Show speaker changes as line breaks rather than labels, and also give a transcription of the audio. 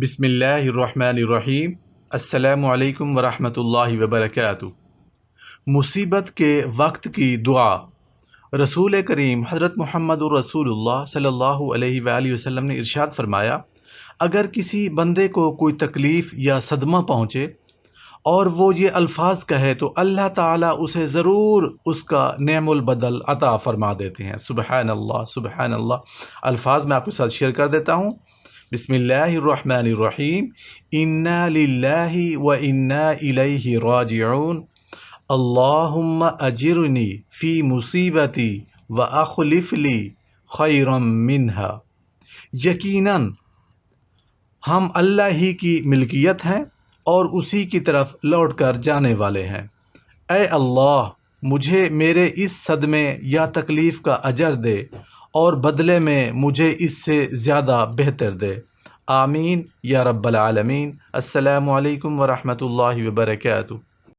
بسم اللہ الرحمن الرحیم۔ السلام علیکم ورحمۃ اللہ وبرکاتہ۔ مصیبت کے وقت کی دعا۔ رسول کریم حضرت محمد الرسول اللہ صلی اللہ علیہ وآلہ وسلم نے ارشاد فرمایا، اگر کسی بندے کو کوئی تکلیف یا صدمہ پہنچے اور وہ یہ الفاظ کہے تو اللہ تعالیٰ اسے ضرور اس کا نعم البدل عطا فرما دیتے ہیں۔ سبحان اللہ سبحان اللہ۔ الفاظ میں آپ کے ساتھ شیئر کر دیتا ہوں۔ بسم اللہ الرحمن الرحیم۔ انا للہ و انا الیہ راجعون۔ اللہم اجرنی فی مصیبتی و اخلف لی خیرا منہا۔ یقیناً ہم اللہ ہی کی ملکیت ہیں اور اسی کی طرف لوٹ کر جانے والے ہیں۔ اے اللہ، مجھے میرے اس صدمے یا تکلیف کا اجر دے اور بدلے میں مجھے اس سے زیادہ بہتر دے۔ آمین یا رب العالمین۔ السلام علیکم ورحمۃ اللہ وبرکاتہ۔